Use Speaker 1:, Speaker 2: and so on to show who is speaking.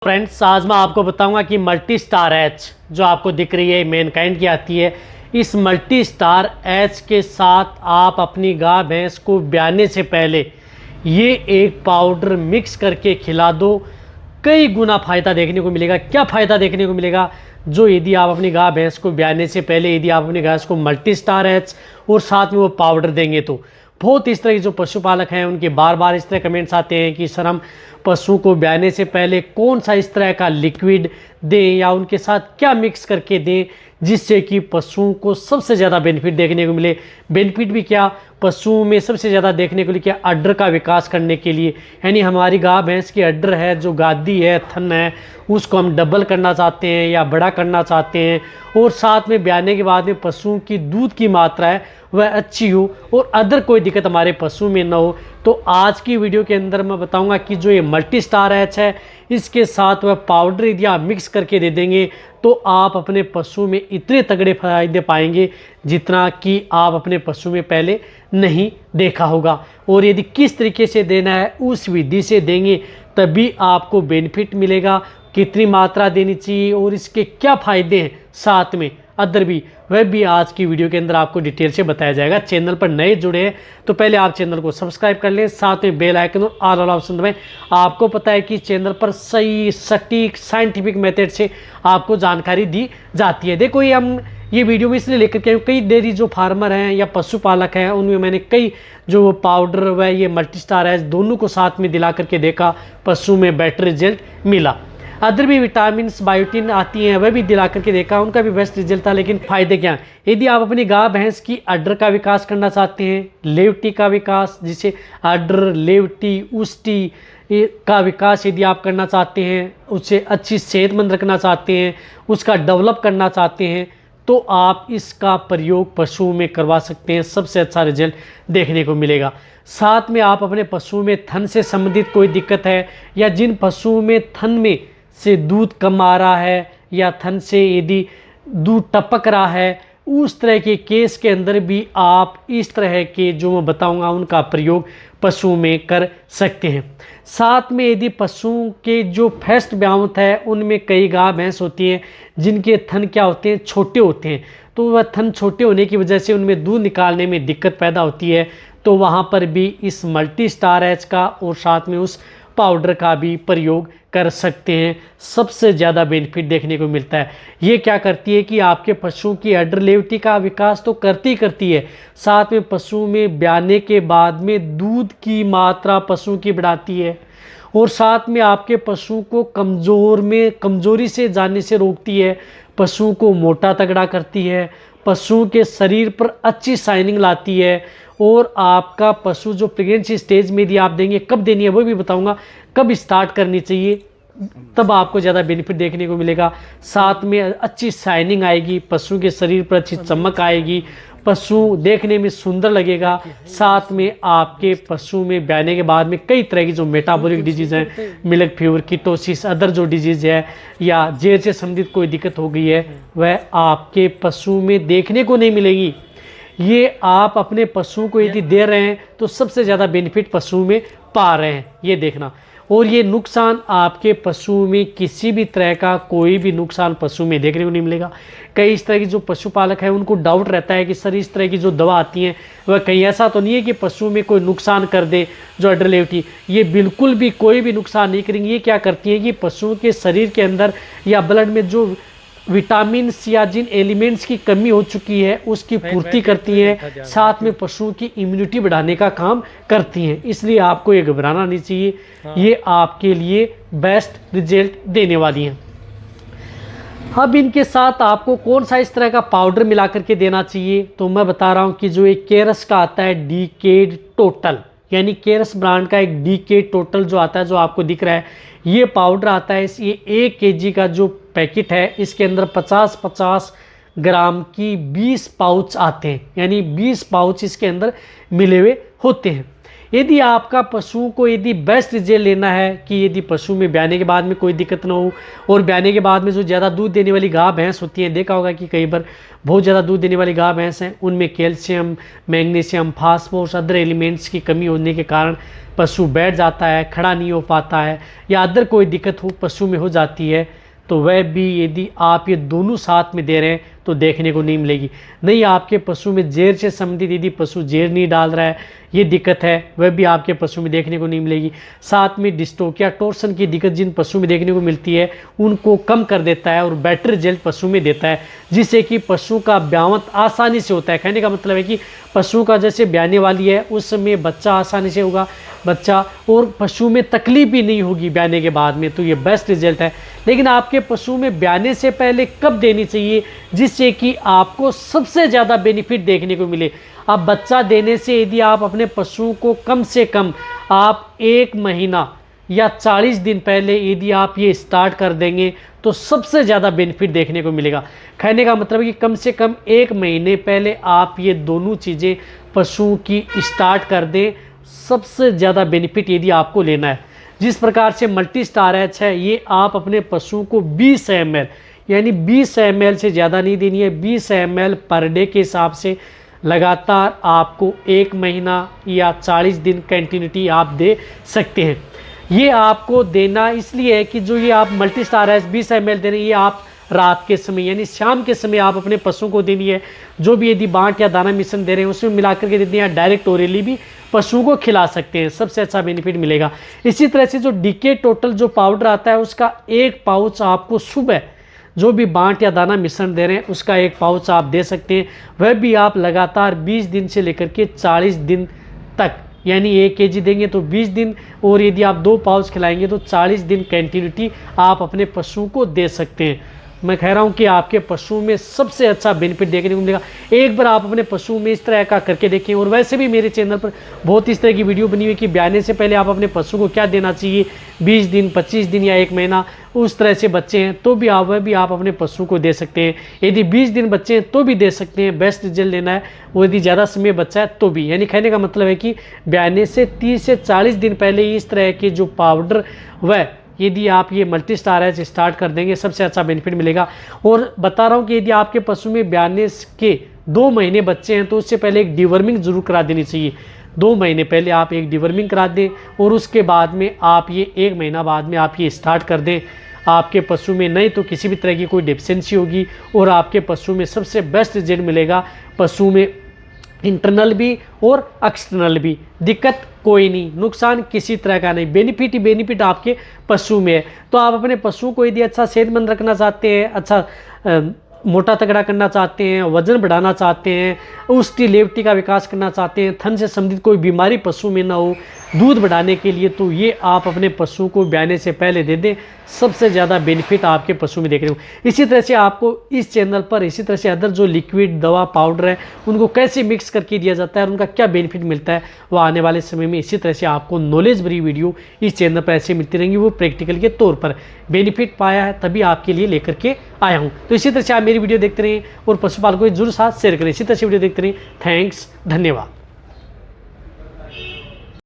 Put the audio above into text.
Speaker 1: Friends, आज मैं आपको बताऊंगा कि मल्टी स्टार एच जो आपको दिख रही है मैनकाइंड की आती है। इस मल्टी स्टार एच के साथ आप अपनी गाय भैंस को ब्याने से पहले ये एक पाउडर मिक्स करके खिला दो, कई गुना फ़ायदा देखने को मिलेगा। क्या फ़ायदा देखने को मिलेगा? जो यदि आप अपनी गाय भैंस को ब्याने से पहले यदि आप अपनी भैंस को मल्टी स्टार एच और साथ में वो पाउडर देंगे तो बहुत इस तरह के जो पशुपालक हैं उनके बार बार इस तरह कमेंट्स आते हैं कि सर हम पशु को ब्याने से पहले कौन सा इस तरह का लिक्विड दें या उनके साथ क्या मिक्स करके दें जिससे कि पशुओं को सबसे ज़्यादा बेनिफिट देखने को मिले। बेनिफिट भी क्या, पशुओं में सबसे ज़्यादा देखने को लिए क्या, अड्डर का विकास करने के लिए, यानी हमारी गाय भैंस की अड्डर है, जो गादी है, थन है, उसको हम डबल करना चाहते हैं या बड़ा करना चाहते हैं और साथ में ब्याने के बाद में पशुओं की दूध की मात्रा है वह अच्छी हो और अदर कोई दिक्कत हमारे पशु में ना हो। तो आज की वीडियो के अंदर मैं बताऊंगा कि जो ये मल्टी स्टार एच है इसके साथ वह पाउडर यदि आप मिक्स करके दे देंगे तो आप अपने पशु में इतने तगड़े फायदे पाएंगे जितना कि आप अपने पशु में पहले नहीं देखा होगा। और यदि किस तरीके से देना है उस विधि से देंगे तभी आपको बेनिफिट मिलेगा। कितनी मात्रा देनी चाहिए और इसके क्या फ़ायदे हैं साथ में अदर भी, वह भी आज की वीडियो के अंदर आपको डिटेल से बताया जाएगा। चैनल पर नए जुड़े हैं तो पहले आप चैनल को सब्सक्राइब कर लें, साथ में बेल आइकन और ऑल वाला ऑप्शन दबाएं। आपको पता है कि चैनल पर सही सटीक साइंटिफिक मेथड से आपको जानकारी दी जाती है। देखो ये वीडियो में इसलिए लेकर के कई डेयरी जो फार्मर हैं या पशुपालक हैं उनमें मैंने कई जो पाउडर व ये मल्टी स्टार है दोनों को साथ में दिला करके देखा, पशु में बेटर रिजल्ट मिला। अदर भी विटामिन बायोटिन आती हैं वह भी दिला करके देखा, उनका भी बेस्ट रिजल्ट था। लेकिन फ़ायदे क्या हैं? यदि आप अपनी गाय भैंस की अड्डर का विकास करना चाहते हैं, लेवटी का विकास, जिसे अड्डर, लेवटी, उष्टी का विकास यदि आप करना चाहते हैं, उसे अच्छी सेहतमंद रखना चाहते हैं, उसका डेवलप करना चाहते हैं तो आप इसका प्रयोग पशुओं में करवा सकते हैं, सबसे अच्छा रिजल्ट देखने को मिलेगा। साथ में आप अपने पशुओं में थन से संबंधित कोई दिक्कत है या जिन पशुओं में थन में से दूध कम आ रहा है या थन से यदि दूध टपक रहा है, उस तरह के केस के अंदर भी आप इस तरह के जो मैं बताऊंगा उनका प्रयोग पशुओं में कर सकते हैं। साथ में यदि पशुओं के जो फर्स्ट ब्याउत है उनमें कई गाय भैंस होती हैं जिनके थन क्या होते हैं, छोटे होते हैं, तो वह थन छोटे होने की वजह से उनमें दूध निकालने में दिक्कत पैदा होती है, तो वहाँ पर भी इस मल्टी स्टार एच का और साथ में उस पाउडर का भी प्रयोग कर सकते हैं। सबसे ज़्यादा बेनिफिट देखने को मिलता है। ये क्या करती है कि आपके पशुओं की अड्डर लेवटी का विकास तो करती है, साथ में पशु में ब्याने के बाद में दूध की मात्रा पशु की बढ़ाती है और साथ में आपके पशु को कमज़ोरी से जाने से रोकती है, पशु को मोटा तगड़ा करती है, पशु के शरीर पर अच्छी शाइनिंग लाती है और आपका पशु जो प्रेगनेंसी स्टेज में यदि आप देंगे, कब देनी है वो भी बताऊंगा, कब स्टार्ट करनी चाहिए, तब आपको ज़्यादा बेनिफिट देखने को मिलेगा। साथ में अच्छी शाइनिंग आएगी, पशु के शरीर पर अच्छी चमक आएगी, पशु देखने में सुंदर लगेगा। साथ में आपके पशु में ब्याने के बाद में कई तरह की जो मेटाबॉलिक डिजीज़ हैं, मिल्क फीवर, कीटोसिस, अदर जो डिजीज़ है या जेर से संबंधित कोई दिक्कत हो गई है वह आपके पशु में देखने को नहीं मिलेगी। ये आप अपने पशुओं को यदि दे रहे हैं तो सबसे ज़्यादा बेनिफिट पशुओं में पा रहे हैं, ये देखना। और ये नुकसान आपके पशुओं में किसी भी तरह का कोई भी नुकसान पशु में देखने को नहीं मिलेगा। कई इस तरह की जो पशुपालक है उनको डाउट रहता है कि सर इस तरह की जो दवा आती हैं वह कहीं ऐसा तो नहीं है कि पशु में कोई नुकसान कर दे जो अड्डर लेवटी, ये बिल्कुल भी कोई भी नुकसान नहीं करेंगी। ये क्या करती हैं कि पशुओं के शरीर के अंदर या ब्लड में जो विटामिन या जिन एलिमेंट्स की कमी हो चुकी है उसकी पूर्ति करती हैं, साथ में पशुओं की इम्यूनिटी बढ़ाने का काम करती हैं। इसलिए आपको ये घबराना नहीं चाहिए, ये आपके लिए बेस्ट रिजल्ट देने वाली हैं। अब इनके साथ आपको कौन सा इस तरह का पाउडर मिला करके देना चाहिए, तो मैं बता रहा हूँ कि जो एक केरस का आता है डीकेड टोटल, यानी केरस ब्रांड का एक डीकेड टोटल जो आता है, जो आपको दिख रहा है, ये पाउडर आता है। ये 1 kg का जो पैकेट है इसके अंदर 50-50 ग्राम की 20 पाउच आते हैं, यानी 20 पाउच इसके अंदर मिले हुए होते हैं। यदि आपका पशु को यदि बेस्ट रिजल्ट लेना है कि यदि पशु में ब्याने के बाद में कोई दिक्कत ना हो, और ब्याने के बाद में जो ज़्यादा दूध देने वाली गाय भैंस होती है, देखा होगा कि कई बार बहुत ज़्यादा दूध देने वाली गाय भैंस हैं, उनमें calcium, magnesium, phosphorus, other elements की कमी होने के कारण पशु बैठ जाता है, खड़ा नहीं हो पाता है, या अदर कोई दिक्कत हो पशु में हो जाती है, तो वह भी यदि आप ये दोनों साथ में दे रहे हैं तो देखने को नहीं मिलेगी। नहीं, आपके पशु में जेर से संबंधित यदि पशु जेर नहीं डाल रहा है, ये दिक्कत है, वह भी आपके पशु में देखने को नहीं मिलेगी। साथ में डिस्टोकिया टोर्सन की दिक्कत जिन पशु में देखने को मिलती है उनको कम कर देता है और बेटर रिजल्ट पशु में देता है, जिससे कि पशु का ब्यावत आसानी से होता है। कहने का मतलब है कि पशु का जैसे ब्याने वाली है उस समय बच्चा आसानी से होगा बच्चा, और पशु में तकलीफ भी नहीं होगी ब्याने के बाद में, तो ये बेस्ट रिजल्ट है। लेकिन आपके पशु में ब्याने से पहले कब देनी चाहिए जिससे कि आपको सबसे ज़्यादा बेनिफिट देखने को मिले? अब बच्चा देने से यदि आप अपने पशु को कम से कम आप 1 महीना या 40 दिन पहले यदि आप ये स्टार्ट कर देंगे तो सबसे ज़्यादा बेनिफिट देखने को मिलेगा। कहने का मतलब है कि कम से कम 1 महीने पहले आप ये दोनों चीज़ें पशु की स्टार्ट कर दें, सबसे ज़्यादा बेनिफिट यदि आपको लेना है। जिस प्रकार से मल्टी स्टार एच है, ये आप अपने पशु को 20 ml यानी 20 ml से ज़्यादा नहीं देनी है, 20 ml पर डे के हिसाब से लगातार आपको 1 महीना या 40 दिन कंटिन्यूटी आप दे सकते हैं। ये आपको देना इसलिए है कि जो ये आप मल्टी स्टार एच 20 ml दे रहे हैं, ये आप रात के समय यानी शाम के समय आप अपने पशु को देनी है। जो भी यदि बांट या दाना मिश्रण दे रहे हैं उसमें मिलाकर के देते हैं, डायरेक्ट ओरली भी पशुओं को खिला सकते हैं, सबसे अच्छा बेनिफिट मिलेगा। इसी तरह से जो डीके टोटल जो पाउडर आता है उसका 1 पाउच आपको सुबह जो भी बांट या दाना मिश्रण दे रहे हैं उसका 1 पाउच आप दे सकते हैं। वह भी आप लगातार 20 दिन से लेकर के 40 दिन तक, यानी 1 kg देंगे तो 20 दिन, और यदि आप 2 पाउच खिलाएंगे तो 40 दिन कंटिन्यूटी आप अपने पशु को दे सकते हैं। मैं कह रहा हूं कि आपके पशु में सबसे अच्छा बेनिफिट देखने को मिलेगा। एक बार आप अपने पशु में इस तरह का करके देखें। और वैसे भी मेरे चैनल पर बहुत इस तरह की वीडियो बनी हुई है कि ब्याने से पहले आप अपने पशु को क्या देना चाहिए, 20 दिन, 25 दिन या 1 महीना, उस तरह से बच्चे हैं तो भी आप वह भी आप अपने पशु को दे सकते हैं। यदि 20 दिन बच्चे हैं तो भी दे सकते हैं, बेस्ट रिजल्ट लेना है वो यदि ज़्यादा समय बच्चा है तो भी। यानी कहने का मतलब है कि ब्याने से 30 से 40 दिन पहले इस तरह के जो पाउडर वह यदि आप ये मल्टी स्टार एच स्टार्ट कर देंगे सबसे अच्छा बेनिफिट मिलेगा। और बता रहा हूँ कि यदि आपके पशु में ब्याने के 2 महीने बच्चे हैं तो उससे पहले एक डिवर्मिंग जरूर करा देनी चाहिए। 2 महीने पहले आप एक डिवर्मिंग करा दें और उसके बाद में आप ये 1 महीना बाद में आप ये स्टार्ट कर दें। आपके पशु में नहीं तो किसी भी तरह की कोई डिफिशेंसी होगी और आपके पशु में सबसे बेस्ट रिजल्ट मिलेगा। पशु में इंटरनल भी और एक्सटर्नल भी दिक्कत कोई नहीं, नुकसान किसी तरह का नहीं, बेनिफिट ही बेनिफिट आपके पशु में है। तो आप अपने पशु को यदि अच्छा सेहतमंद रखना चाहते हैं, अच्छा मोटा तगड़ा करना चाहते हैं, वजन बढ़ाना चाहते हैं, उसकी लेवटी का विकास करना चाहते हैं, थन से संबंधित कोई बीमारी पशु में ना हो, दूध बढ़ाने के लिए, तो ये आप अपने पशु को ब्याने से पहले दे दें, सबसे ज़्यादा बेनिफिट आपके पशु में देखने को। इसी तरह से आपको इस चैनल पर इसी तरह से अदर जो लिक्विड दवा पाउडर है उनको कैसे मिक्स करके दिया जाता है और उनका क्या बेनिफिट मिलता है वो आने वाले समय में इसी तरह से आपको नॉलेज भरी वीडियो इस चैनल पर ऐसे मिलती रहेंगी। वो प्रैक्टिकल के तौर पर बेनिफिट पाया है तभी आपके लिए लेकर के आया हूँ। तो इसी तरह से आप मेरी वीडियो देखते रहें और पशुपालकों को जरूर साथ शेयर करें। इसी तरह से वीडियो देखते रहें। थैंक्स, धन्यवाद।